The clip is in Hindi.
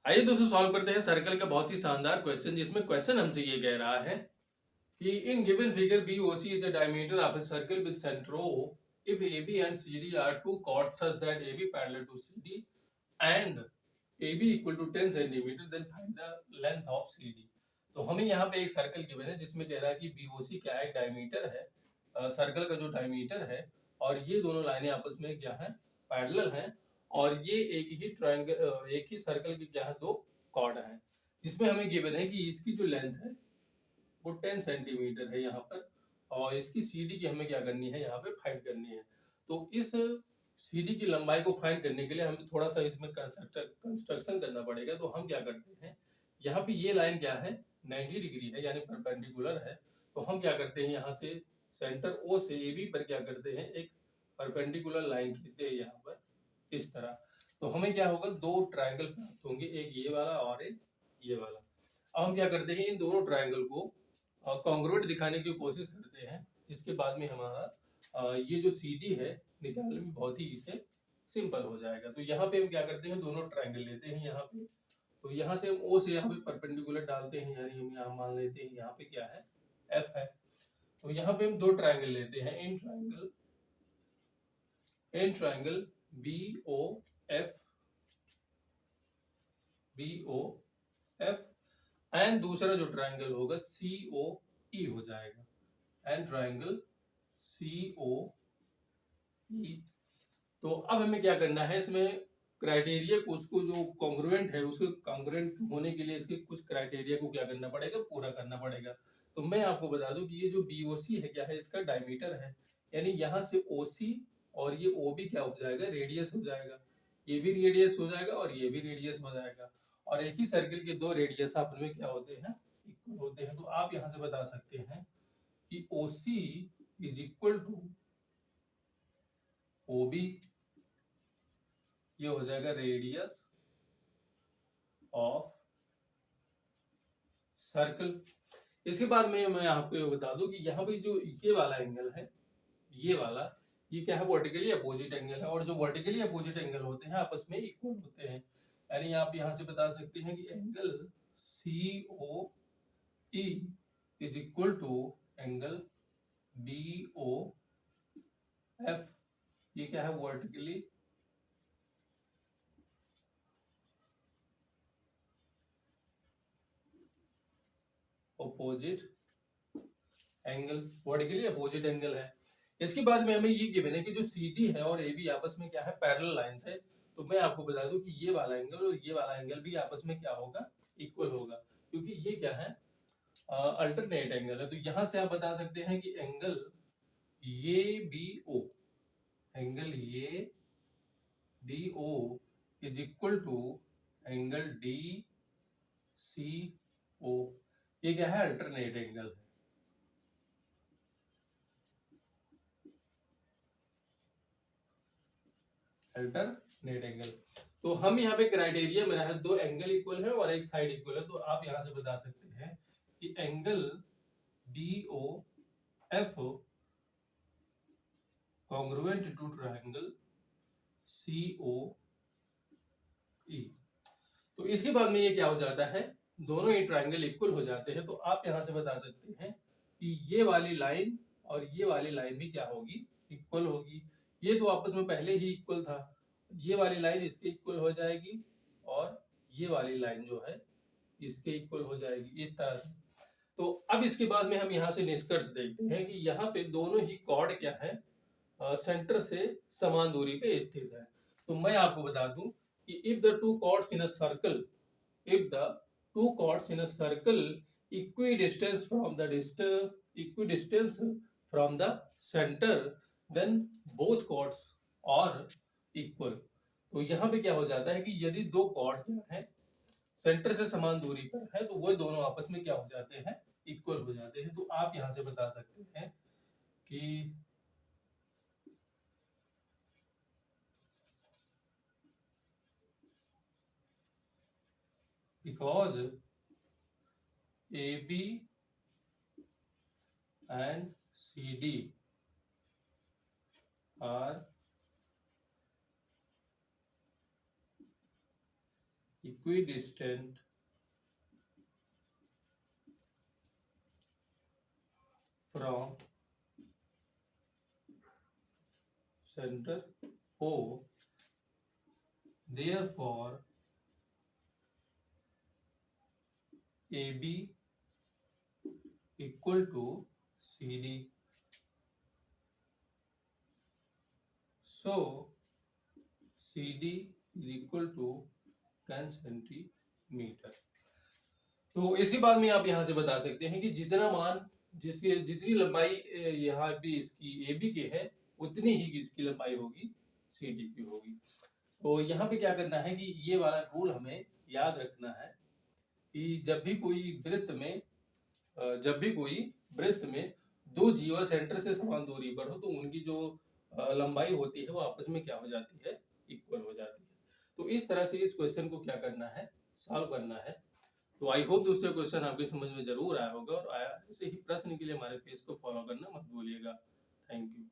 आइए दोस्तों सॉल्व करते हैं सर्कल का बहुत ही शानदार क्वेश्चन, जिसमें क्वेश्चन हमसे ये कह रहा है कि in given figure BOC is the diameter of a circle with centre O if AB and CD are two chords such that AB parallel to CD and AB equal to 10 cm, then find the length of CD। तो हमें यहाँ पे एक सर्कल गिवन है जिसमें कह रहा है कि BOC क्या है, डायमीटर है, सर्कल का जो डायमीटर है, और ये दोनों लाइनें आपस में क्या है, पैरेलल हैं, और ये एक ही ट्रायंगल, एक ही सर्कल की क्या है, दो कॉर्ड हैं, जिसमें हमें गिवन है कि इसकी जो लेंथ है वो 10 सेंटीमीटर है यहाँ पर, और इसकी सीडी की हमें क्या करनी है, यहाँ पे फाइंड करनी है। तो इस सीडी की लंबाई को फाइंड करने के लिए हमें थोड़ा सा इसमें कंस्ट्रक्शन करना पड़ेगा। तो हम क्या करते हैं, यहाँ पे ये लाइन क्या है, 90 डिग्री है, यानी परपेंडिकुलर है। तो हम क्या करते हैं, यहाँ से सेंटर O से AB पर क्या करते हैं, एक परपेंडिकुलर लाइन खींचते हैं यहाँ पर इस तरह। तो हमें क्या होगा, दो ट्रायंगल प्राप्त होंगे, एक ये वाला और एक ये वाला। अब हम क्या करते हैं, इन दोनों ट्रायंगल को कॉन्ग्रुएंट दिखाने की कोशिश करते हैं, जिसके बाद में हमारा ये जो CD है निकालने में बहुत ही इसे सिंपल हो जाएगा। तो यहाँ पे हम क्या करते हैं, दोनों ट्रायंगल लेते हैं यहाँ पे। तो यहाँ से हम O से यहाँ पे परपेंडिकुलर डालते हैं, यानी हम यहाँ मान लेते हैं यहाँ पे क्या है, F है। तो यहाँ पे हम दो ट्रायंगल लेते हैं, इन ट्रायंगल BOF एंड दूसरा जो ट्रायंगल होगा COE हो जाएगा, एंड ट्रायंगल COE। तो अब हमें क्या करना है, इसमें क्राइटेरिया को, उसको जो कॉन्ग्रुएंट है, उसके कॉन्ग्रुएंट होने के लिए इसके कुछ क्राइटेरिया को क्या करना पड़ेगा, पूरा करना पड़ेगा। तो मैं आपको बता दूं कि ये जो BOC है क्या है, इसका डायमीटर है, यानी यहाँ से OC और ये OB क्या हो जाएगा, रेडियस हो जाएगा। ये भी रेडियस हो जाएगा और ये भी रेडियस हो जाएगा, और एक ही सर्किल के दो रेडियस आपस में क्या होते हैं, इक्वल होते हैं। तो आप यहाँ से बता सकते हैं कि OC is equal to OB, ये हो जाएगा रेडियस ऑफ सर्कल। इसके बाद में मैं आपको ये बता दूं कि यहाँ पे जो ये वाला एंगल है, ये वाला, ये क्या है, वर्टिकली अपोजिट एंगल है, और जो वर्टिकली अपोजिट एंगल होते हैं आपस में इक्वल होते हैं। यानी आप यहाँ से बता सकते हैं कि angle COE is equal to angle BOF, ये क्या है, vertically opposite angle, vertically opposite angle है। इसके बाद में हमें ये गिवन है कि जो CD है और AB आपस में क्या है, पैरेलल लाइंस है। तो मैं आपको बता दूं कि ये वाला एंगल और ये वाला एंगल भी आपस में क्या होगा, इक्वल होगा, क्योंकि ये क्या है, अल्टरनेट एंगल है। तो यहां से आप बता सकते हैं कि एंगल ये BO, एंगल ये DO is equal to angle DCO, ये क्या है, अल्टरनेट एंगल है। Alternate angle. तो हम यहाँ पे क्राइटेरिया मेरा है, दो एंगल इक्वल है और एक साइड इक्वल है। तो आप यहाँ से बता सकते हैं कि angle BOF congruent to triangle COE। तो इसके बाद में ये क्या हो जाता है, दोनों ही ट्रायंगल इक्वल हो जाते हैं। तो आप यहाँ से बता सकते हैं कि ये वाली लाइन और ये वाली लाइन भी क्या होगी, इक्वल होगी। ये तो आपस में पहले ही इक्वल था, ये वाली लाइन इसके इक्वल हो जाएगी और ये वाली लाइन जो है इसके इक्वल हो जाएगी, इस तरह से। तो अब इसके बाद में हम यहाँ से निष्कर्ष देखते हैं कि यहाँ पे दोनों ही कॉर्ड क्या है, सेंटर से समान दूरी पे स्थित है। तो मैं आपको बता दूं कि if the two chords in a circle, if the two chords in a circle equidistant from the center, then both chords are equal। तो यहाँ पे क्या हो जाता है कि यदि दो कॉर्ड क्या है, सेंटर से समान दूरी पर है, तो वो दोनों आपस में क्या हो जाते हैं, इक्वल हो जाते हैं। तो आप यहाँ से बता सकते हैं कि because AB and CD are equidistant from centre O, therefore AB equal to CD. So CD is equal to 10 centimetre. तो इसके बाद में आप यहाँ से बता सकते हैं कि जितना मान जिसकी जितनी लंबाई यहाँ भी इसकी AB की है उतनी ही इसकी लंबाई होगी CD की होगी। तो यहाँ पे क्या करना है कि ये वाला रूल हमें याद रखना है कि जब भी कोई वृत्त में दो जीवा सेंटर से समान दूरी पर हो तो उनकी जो लंबाई होती है वो आपस में क्या हो जाती है, इक्वल हो जाती है। तो इस तरह से इस क्वेश्चन को क्या करना है, सॉल्व करना है। तो आई होप दोस्तों क्वेश्चन आपकी समझ में जरूर आया होगा और ऐसे ही प्रश्न के लिए हमारे पेज को फॉलो करना मत भूलिएगा। Thank you.